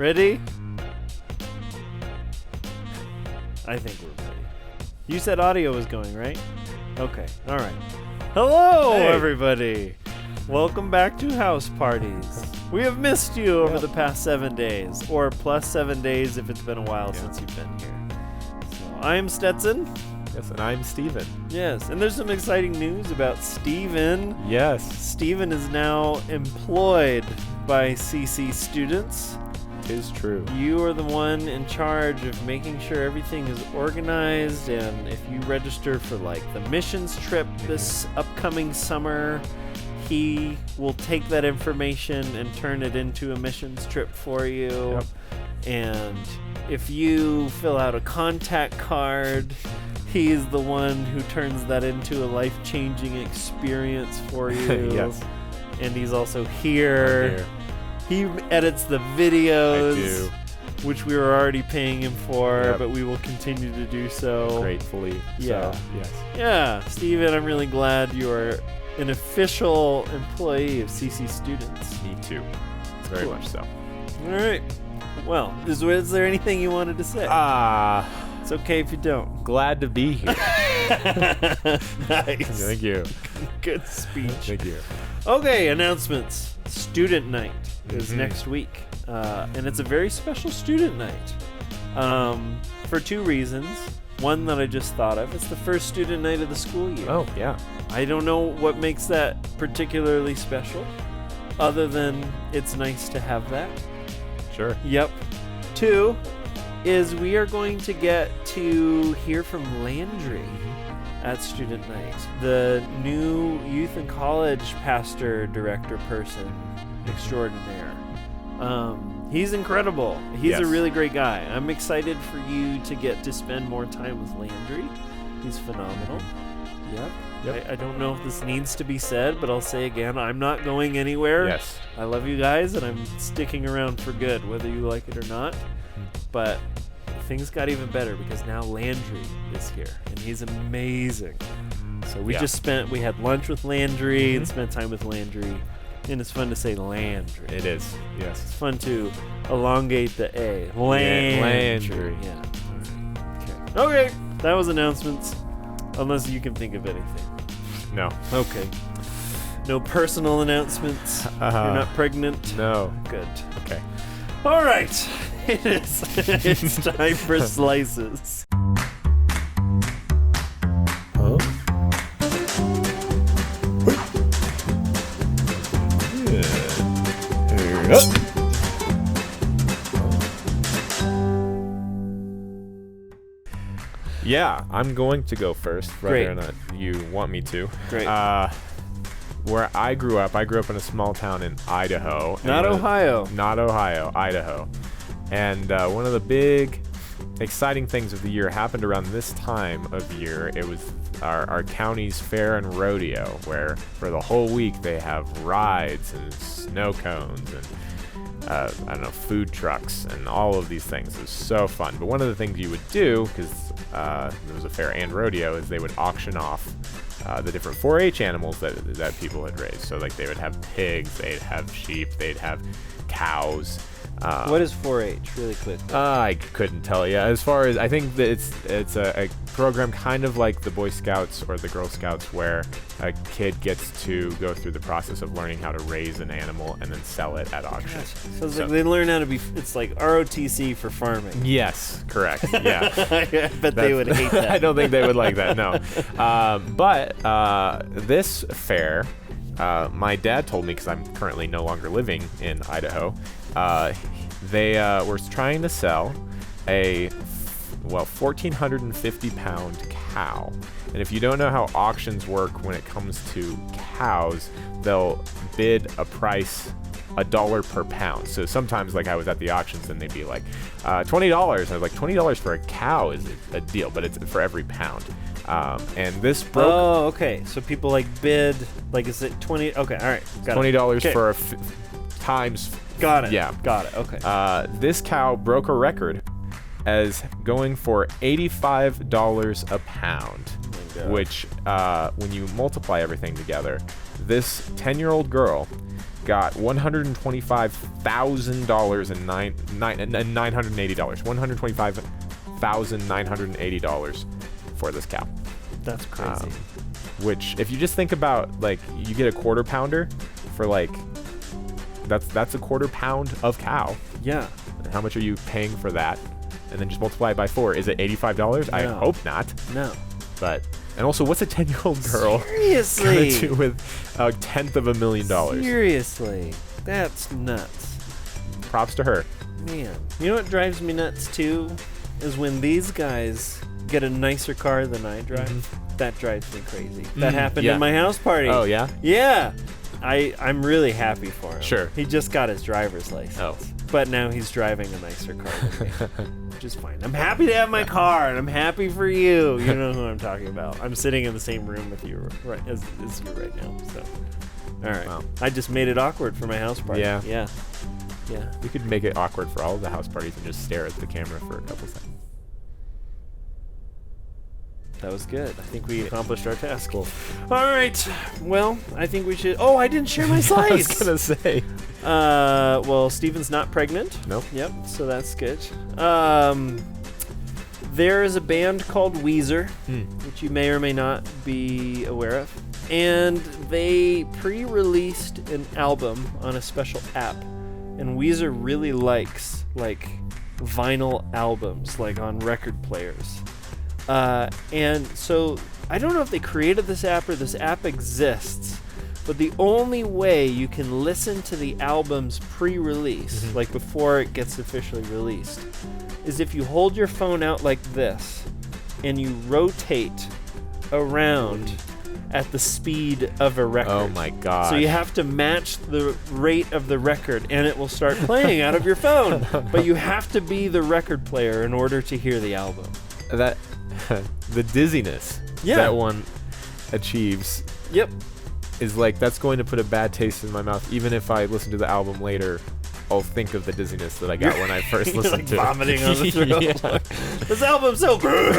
Ready? I think we're ready. You said audio was going, right? Okay. All right. Hello, everybody. Welcome back to House Parties. We have missed you over the past 7 days, or plus 7 days if it's been a while since you've been here. So I'm Stetson. Yes, and I'm Steven. Yes, and there's some exciting news about Steven. Yes. Steven is now employed by CC students. It is true. You are the one in charge of making sure everything is organized, and if you register for like the missions trip this upcoming summer, he will take that information and turn it into a missions trip for you. Yep. And if you fill out a contact card, he's the one who turns that into a life-changing experience for you. Yes. And he's also here. He edits the videos, which we were already paying him for, but we will continue to do so. Gratefully. Yeah. So, yes. Yeah, Steven, I'm really glad you're an official employee of CC Students. Me too. Very much so. All right. Well, is there anything you wanted to say? It's okay if you don't. Glad to be here. Nice. Thank you. Good speech. Thank you. Okay, announcements. Student night is next week. And it's a very special student night. For two reasons. One that I just thought of. It's the first student night of the school year. Oh, yeah. I don't know what makes that particularly special, other than it's nice to have that. Sure. Yep. Two is we are going to get to hear from Landry at student night, the new youth and college pastor director person extraordinaire. He's incredible. He's a really great guy. I'm excited for you to get to spend more time with Landry. He's phenomenal. Yep. I don't know if this needs to be said, but I'll say again, I'm not going anywhere. Yes. I love you guys, and I'm sticking around for good, whether you like it or not. But things got even better because now Landry is here, and he's amazing. So we had lunch with Landry and spent time with Landry. And it's fun to say Landry. It is, yes. It's fun to elongate the A. Landry. Yeah. Okay, that was announcements. Unless you can think of anything. No. Okay. No personal announcements? You're not pregnant? No. Good. Okay. All right. It's time for slices. Oh. Yeah, I'm going to go first, whether or not you want me to. Great. Where I grew up in a small town in Idaho. Not Ohio. Not Ohio, Idaho. And one of the big, exciting things of the year happened around this time of year. It was our county's fair and rodeo, where for the whole week they have rides and snow cones and food trucks and all of these things. It was so fun. But one of the things you would do, because there was a fair and rodeo, is they would auction off the different 4-H animals that people had raised. So like they would have pigs, they'd have sheep, they'd have cows. What is 4-H, really quick? I couldn't tell you. As far as I think that it's a program kind of like the Boy Scouts or the Girl Scouts, where a kid gets to go through the process of learning how to raise an animal and then sell it at auction. So it's like they learn how to be. It's like ROTC for farming. Yes, correct. Yeah, but they would hate that. I don't think they would like that. No, but this fair, my dad told me, because I'm currently no longer living in Idaho. They were trying to sell a 1,450 pound cow. And if you don't know how auctions work when it comes to cows, they'll bid a price $1 per pound. So sometimes, like, I was at the auctions and they'd be like, $20. I was like, $20 for a cow is a deal, but it's for every pound. And this broke. Oh, okay. So people like bid, like, is it 20? Okay, all right. Got $20 for times. Got it. Yeah. Got it. Okay. This cow broke a record as going for $85 a pound, which, when you multiply everything together, this 10-year-old girl got $125,000 and $980. $125,980 for this cow. That's crazy. Which, if you just think about, like, you get a quarter pounder for, like, that's a quarter pound of cow. Yeah. And how much are you paying for that? And then just multiply it by 4. Is it $85? No. I hope not. No. But, and also, what's a 10-year-old girl Seriously? gonna do with $1/10,000,000? Seriously. That's nuts. Props to her. Man. You know what drives me nuts, too? Is when these guys get a nicer car than I drive. That drives me crazy. That happened in my house party. Oh, yeah? Yeah. I'm really happy for him. Sure. He just got his driver's license. Oh. But now he's driving a nicer car than me. Which is fine. I'm happy to have my car, and I'm happy for you. You know who I'm talking about. I'm sitting in the same room with you right as you right now. So, all right. Wow. I just made it awkward for my house party. Yeah. Yeah. We could make it awkward for all of the house parties and just stare at the camera for a couple seconds. That was good. I think we accomplished our task. Cool. All right. Well, I think we should. Oh, I didn't share my slice. I was gonna say. Well, Steven's not pregnant. Nope. Yep. So that's good. There is a band called Weezer, which you may or may not be aware of, and they pre-released an album on a special app. And Weezer really likes like vinyl albums, like on record players. And so I don't know if they created this app or this app exists, but the only way you can listen to the album's pre-release, like before it gets officially released, is if you hold your phone out like this and you rotate around at the speed of a record. Oh my god. So you have to match the rate of the record and it will start playing out of your phone. But you have to be the record player in order to hear the album. That the dizziness that one achieves is like, that's going to put a bad taste in my mouth. Even if I listen to the album later, I'll think of the dizziness that I got when I first listened to it. Vomiting on the throat. This album's so good.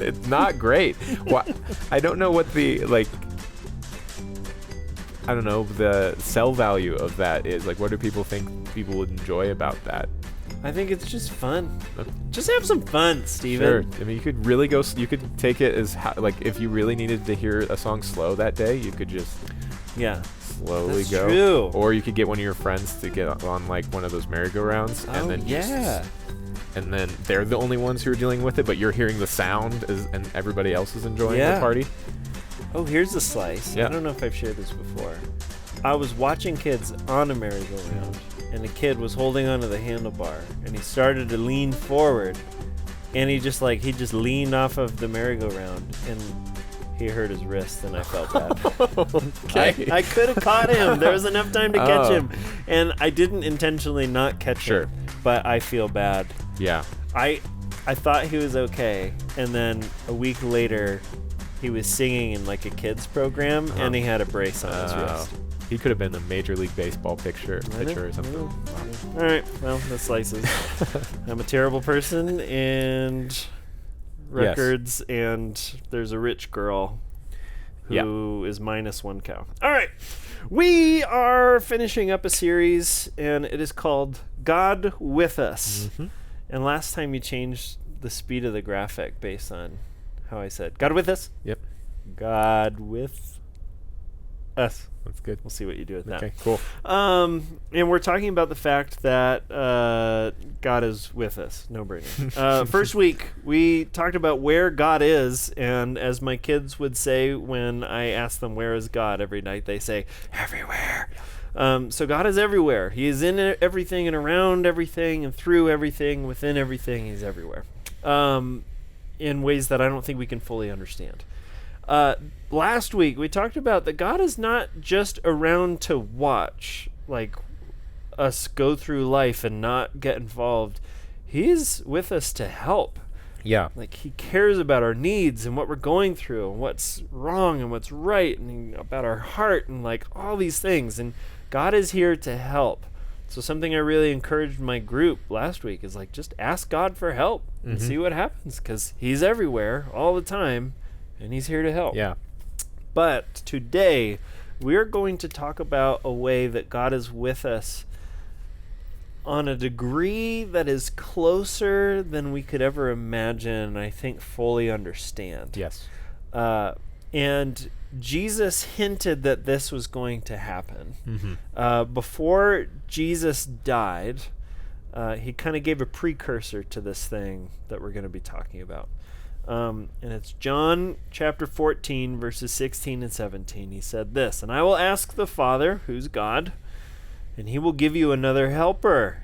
It's not great. I don't know what the, like, I don't know, the sell value of that is. Like, what do people think people would enjoy about that? I think it's just fun. Just have some fun, Steven. Sure. I mean, you could really go, you could take it as, like, if you really needed to hear a song slow that day, you could just slowly That's go. True. Or you could get one of your friends to get on, like, one of those merry-go-rounds. Oh, and then yeah. And then they're the only ones who are dealing with it, but you're hearing the sound and everybody else is enjoying the party. Oh, here's a slice. I don't know if I've shared this before. I was watching kids on a merry-go-round, and a kid was holding onto the handlebar, and he started to lean forward, and he just leaned off of the merry-go-round, and he hurt his wrist, and I felt bad. Okay. I could have caught him. There was enough time to catch him, and I didn't intentionally not catch him, but I feel bad. Yeah. I thought he was okay, and then a week later, he was singing in like a kids program, and he had a brace on his wrist. He could have been a Major League Baseball pitcher or something. All right, well, that slices. I'm a terrible person, and records, and there's a rich girl who is minus one cow. All right, we are finishing up a series, and it is called God With Us. And last time you changed the speed of the graphic based on how I said, God with us? Yep. God with us. That's good. We'll see what you do with that. Okay, cool. And we're talking about the fact that God is with us. No brainer. First week, we talked about where God is, and as my kids would say when I ask them where is God every night, they say, everywhere. So God is everywhere. He is in everything and around everything and through everything, within everything. He's everywhere. In ways that I don't think we can fully understand. Last week, we talked about that God is not just around to watch, like, us go through life and not get involved. He's with us to help. Yeah. Like, he cares about our needs and what we're going through and what's wrong and what's right and about our heart and, like, all these things. And God is here to help. So something I really encouraged my group last week is, like, just ask God for help and see what happens, because he's everywhere all the time and he's here to help. Yeah. But today, we're going to talk about a way that God is with us on a degree that is closer than we could ever imagine, I think fully understand. Yes. And Jesus hinted that this was going to happen. Mm-hmm. Before Jesus died, he kind of gave a precursor to this thing that we're going to be talking about. And it's John chapter 14, verses 16 and 17. He said this, "And I will ask the Father, who's God, and he will give you another helper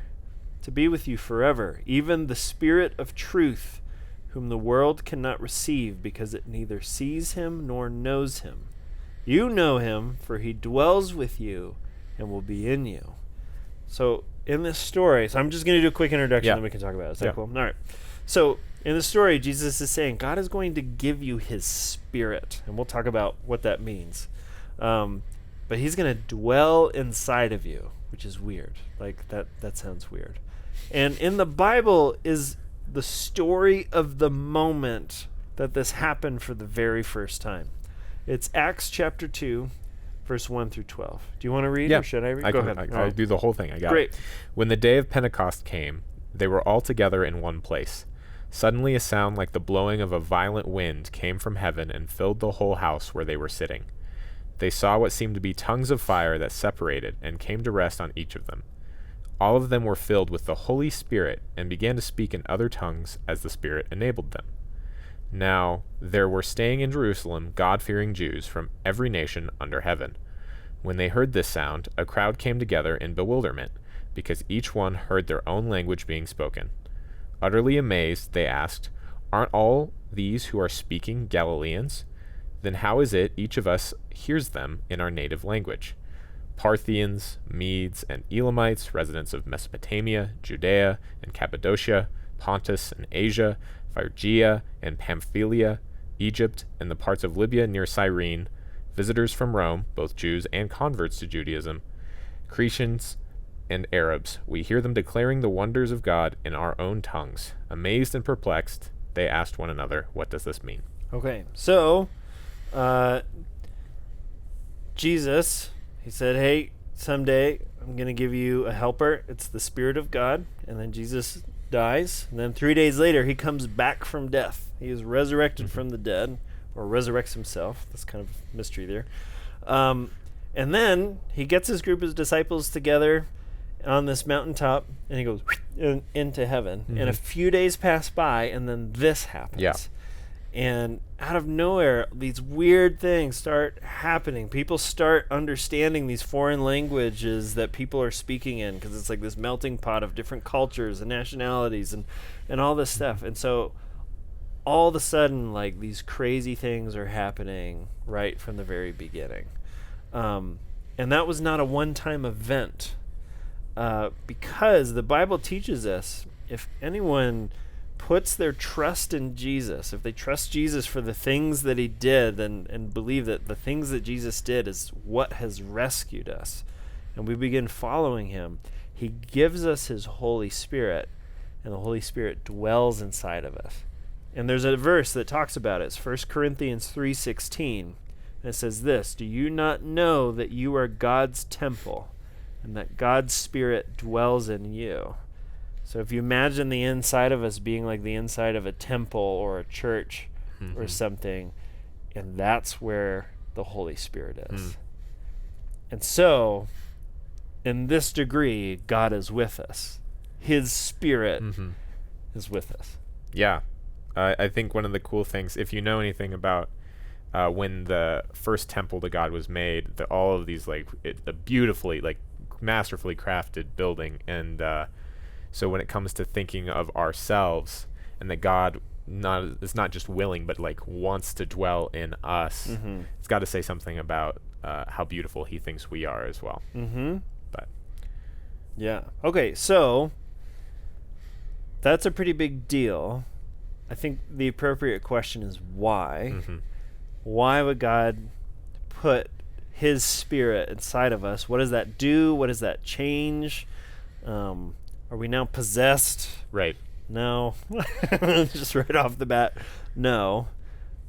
to be with you forever, even the Spirit of truth, whom the world cannot receive because it neither sees him nor knows him. You know him, for he dwells with you and will be in you." So in this story, so I'm just going to do a quick introduction, then we can talk about it. Is that cool? All right. So in the story, Jesus is saying God is going to give you his Spirit, and we'll talk about what that means. But he's going to dwell inside of you, which is weird. Like that sounds weird. And in the Bible is the story of the moment that this happened for the very first time. It's Acts chapter 2, verse 1 through 12. Do you want to read, or should I read? Go ahead. I'll do the whole thing. I got Great. it. When the day of Pentecost came, they were all together in one place. Suddenly a sound like the blowing of a violent wind came from heaven and filled the whole house where they were sitting. They saw what seemed to be tongues of fire that separated and came to rest on each of them. All of them were filled with the Holy Spirit and began to speak in other tongues as the Spirit enabled them. Now there were staying in Jerusalem God-fearing Jews from every nation under heaven. When they heard this sound, a crowd came together in bewilderment, because each one heard their own language being spoken. Utterly amazed, they asked, "Aren't all these who are speaking Galileans? Then how is it each of us hears them in our native language?" Parthians, Medes, and Elamites, residents of Mesopotamia, Judea, and Cappadocia, Pontus and Asia, Phrygia and Pamphylia, Egypt, and the parts of Libya near Cyrene, visitors from Rome, both Jews and converts to Judaism, Cretans and Arabs, we hear them declaring the wonders of God in our own tongues. Amazed and perplexed, they asked one another, "What does this mean?" Okay, so Jesus, he said, "Hey, someday I'm going to give you a helper. It's the Spirit of God." And then Jesus dies. And then 3 days later, he comes back from death. He is resurrected from the dead, or resurrects himself. That's kind of a mystery there. And then he gets his group of disciples together on this mountaintop, and he goes into heaven. And a few days pass by, and then this happens. Yeah. And out of nowhere, these weird things start happening. People start understanding these foreign languages that people are speaking in, because it's like this melting pot of different cultures and nationalities and all this stuff. And so all of a sudden, like, these crazy things are happening right from the very beginning. And that was not a one-time event, because the Bible teaches us if anyone puts their trust in Jesus, if they trust Jesus for the things that he did and believe that the things that Jesus did is what has rescued us, and we begin following him, he gives us his Holy Spirit, and the Holy Spirit dwells inside of us. And there's a verse that talks about it. It's 1 Corinthians 3:16. And it says this, "Do you not know that you are God's temple and that God's Spirit dwells in you?" So if you imagine the inside of us being like the inside of a temple or a church or something, and that's where the Holy Spirit is. And so, in this degree, God is with us. His Spirit is with us. Yeah. I think one of the cool things, if you know anything about when the first temple to God was made, all of these, like, a beautifully, like, masterfully crafted building, and so when it comes to thinking of ourselves, and that God is not just willing, but like wants to dwell in us, it's got to say something about how beautiful he thinks we are as well. But yeah. Okay, so that's a pretty big deal. I think the appropriate question is why? Why would God put his Spirit inside of us? What does that do? What does that change? Are we now possessed? Right. No. Just right off the bat, no.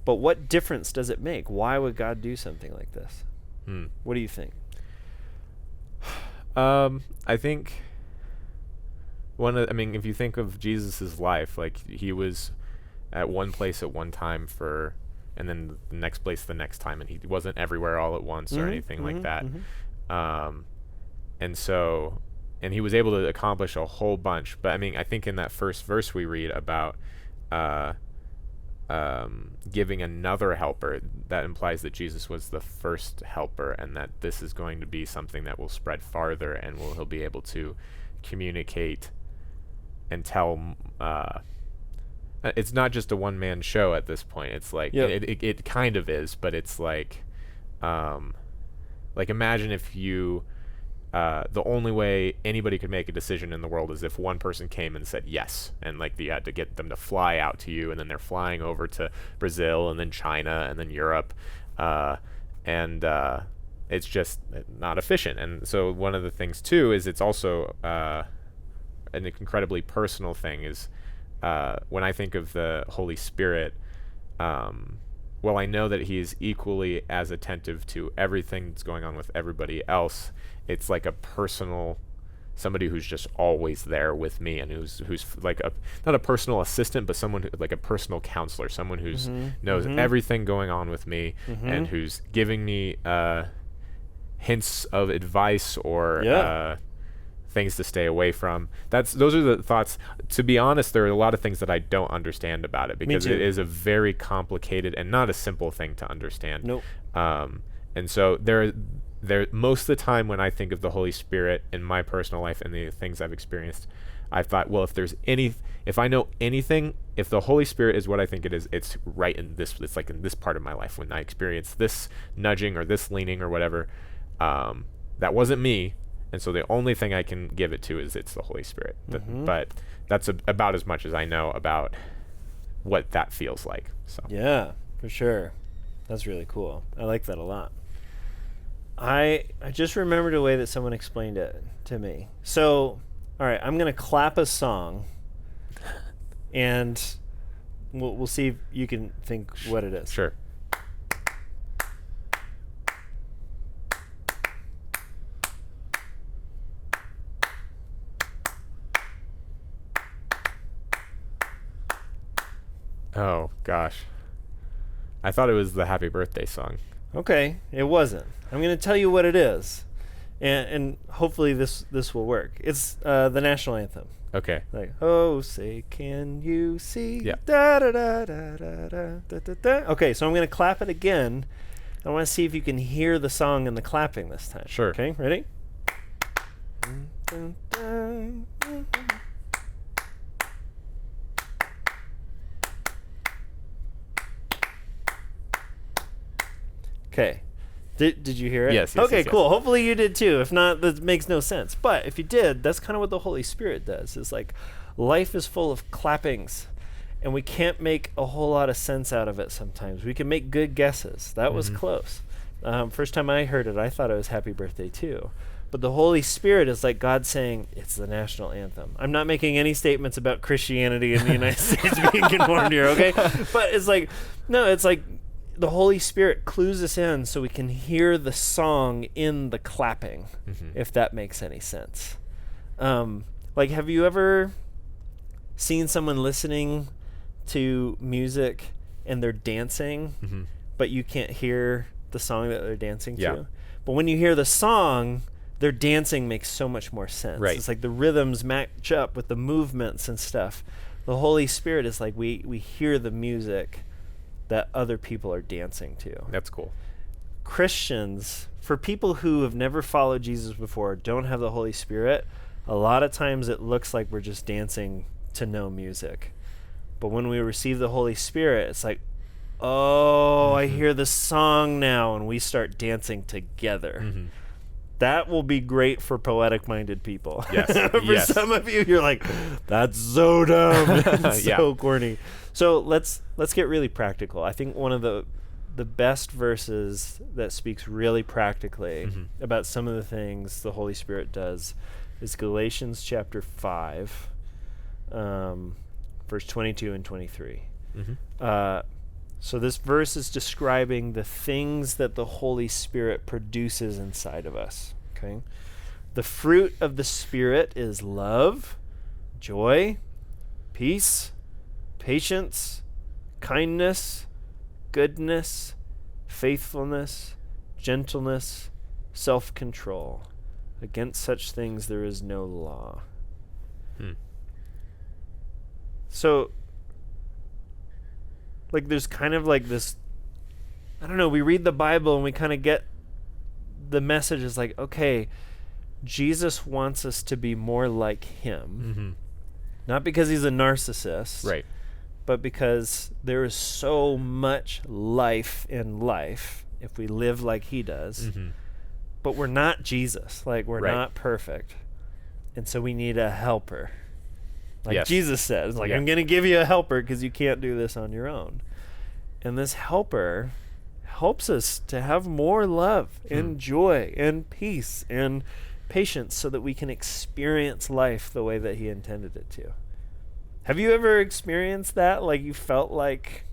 But what difference does it make? Why would God do something like this? What do you think? I think if you think of Jesus's life, like he was at one place at one time and then the next place the next time, and he wasn't everywhere all at once or anything like that. And he was able to accomplish a whole bunch. But I mean, I think in that first verse we read about giving another helper, that implies that Jesus was the first helper, and that this is going to be something that will spread farther, and he'll be able to communicate and tell. It's not just a one-man show at this point. It's like it kind of is, but it's like imagine if you the only way anybody could make a decision in the world is if one person came and said yes, and like you had to get them to fly out to you, and then they're flying over to Brazil and then China and then Europe, and it's just not efficient. And so one of the things too is it's also an incredibly personal thing is when I think of the Holy Spirit, well, I know that he is equally as attentive to everything that's going on with everybody else. It's like a personal, somebody who's just always there with me, and who's like not a personal assistant, but someone like a personal counselor, someone who's knows everything going on with me, and who's giving me hints of advice or things to stay away from. Those are the thoughts. To be honest, there are a lot of things that I don't understand about it, because it is a very complicated and not a simple thing to understand. Nope. And so there most of the time when I think of the Holy Spirit in my personal life and the things I've experienced, I thought, well, if I know anything, if the Holy Spirit is what I think it is, it's right in this. It's like in this part of my life when I experience this nudging or this leaning or whatever. That wasn't me. And so the only thing I can give it to is it's the Holy Spirit. But that's about as much as I know about what that feels like. So yeah, for sure. That's really cool. I like that a lot. I just remembered a way that someone explained it to me. So, all right, I'm going to clap a song, and we'll see if you can think what it is. Sure. Oh, gosh. I thought it was the Happy Birthday song. Okay, it wasn't. I'm going to tell you what it is, and hopefully this will work. It's the national anthem. Okay. Like, oh, say, can you see? Yeah. Da, da, da, da, da, da, da, da. Okay, so I'm going to clap it again. I want to see if you can hear the song and the clapping this time. Sure. Okay, ready? Okay. Did you hear it? Yes. Okay, yes. cool. Hopefully you did too. If not, that makes no sense. But if you did, that's kind of what the Holy Spirit does. It's like life is full of clappings, and we can't make a whole lot of sense out of it sometimes. We can make good guesses. That was close. First time I heard it, I thought it was Happy Birthday too. But the Holy Spirit is like God saying, it's the national anthem. I'm not making any statements about Christianity in the United States being conformed here, okay? But it's like, no, it's like, the Holy Spirit clues us in so we can hear the song in the clapping, if that makes any sense. Like, have you ever seen someone listening to music and they're dancing, but you can't hear the song that they're dancing to? But when you hear the song, their dancing makes so much more sense. Right. It's like the rhythms match up with the movements and stuff. The Holy Spirit is like we hear the music that other people are dancing to. That's cool. Christians, for people who have never followed Jesus before, don't have the Holy Spirit, a lot of times it looks like we're just dancing to no music. But when we receive the Holy Spirit, it's like, oh, I hear the song now, and we start dancing together. That will be great for poetic-minded people. Yes. For some of you, you're like, that's so dumb. It's so corny. So let's get really practical. I think one of the best verses that speaks really practically about some of the things the Holy Spirit does is Galatians chapter 5, verse 22 and 23. So this verse is describing the things that the Holy Spirit produces inside of us. Okay? The fruit of the Spirit is love, joy, peace, patience, kindness, goodness, faithfulness, gentleness, self-control. Against such things there is no law. So, like, there's kind of like this, I don't know, we read the Bible and we kind of get the message is like, okay, Jesus wants us to be more like him. Not because he's a narcissist. Right. But because there is so much life in life if we live like he does. But we're not Jesus. Like, we're not perfect. And so we need a helper. Like Jesus says, like, I'm going to give you a helper because you can't do this on your own. And this helper helps us to have more love and joy and peace and patience so that we can experience life the way that he intended it to. Have you ever experienced that? Like, you felt like...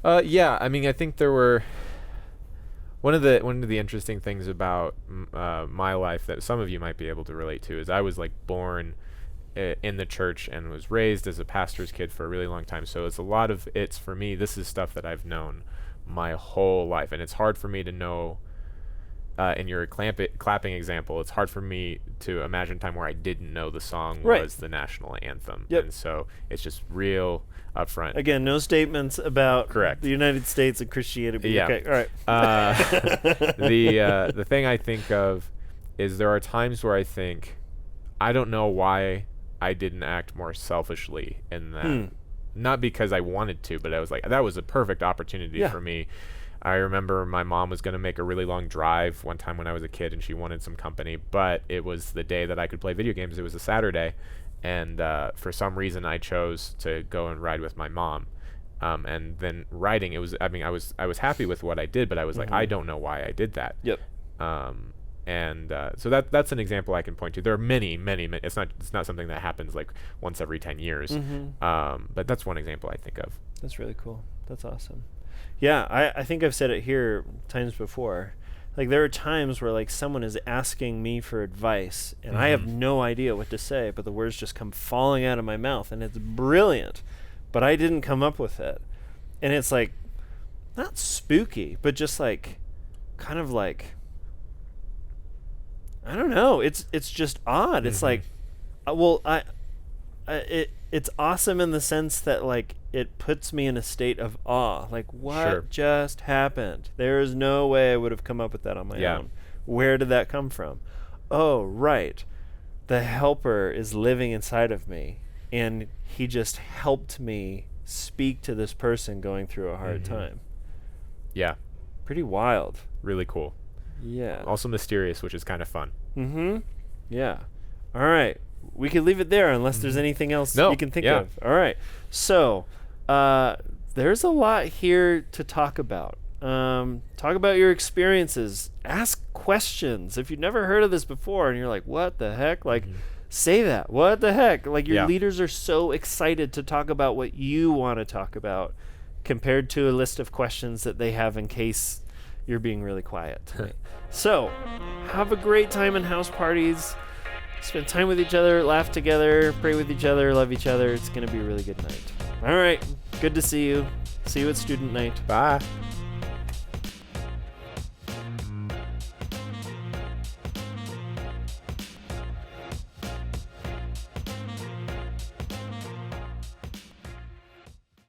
Yeah, I mean, I think there were... One of the interesting things about my life that some of you might be able to relate to is I was, like, born in the church and was raised as a pastor's kid for a really long time. So it's for me, this is stuff that I've known my whole life. And it's hard for me to know, in your clapping example, it's hard for me to imagine a time where I didn't know the song was the national anthem. And so it's just real upfront. Again, no statements about Correct. The United States and Christianity. Yeah. Okay, all right. The thing I think of is there are times where I think, I don't know why I didn't act more selfishly in that. Not because I wanted to, but I was like, that was a perfect opportunity for me. I remember my mom was going to make a really long drive one time when I was a kid, and she wanted some company, but it was the day that I could play video games. It was a Saturday, and for some reason I chose to go and ride with my mom. And then riding, I was happy with what I did, but I was like, I don't know why I did that. So that's an example I can point to. There are many. It's not something that happens like once every 10 years. But that's one example I think of. That's really cool. That's awesome. Yeah, I think I've said it here times before. Like, there are times where, like, someone is asking me for advice, and I have no idea what to say, but the words just come falling out of my mouth, and it's brilliant, but I didn't come up with it. And it's, like, not spooky, but just, like, kind of, like, I don't know. It's just odd. It's like, it's awesome in the sense that, like, it puts me in a state of awe. Like, what just happened? There is no way I would have come up with that on my own. Where did that come from? Oh, right. The helper is living inside of me, and he just helped me speak to this person going through a hard time. Yeah. Pretty wild. Really cool. Yeah. Also mysterious, which is kind of fun. Yeah. All right. We could leave it there unless there's anything else you can think of. All right. So, there's a lot here to talk about. Talk about your experiences. Ask questions. If you've never heard of this before and you're like, what the heck? Like, say that. What the heck? Like, your leaders are so excited to talk about what you want to talk about compared to a list of questions that they have in case you're being really quiet tonight. So, have a great time in house parties. Spend time with each other, laugh together, pray with each other, love each other. It's going to be a really good night. All right. Good to see you. See you at student night. Bye.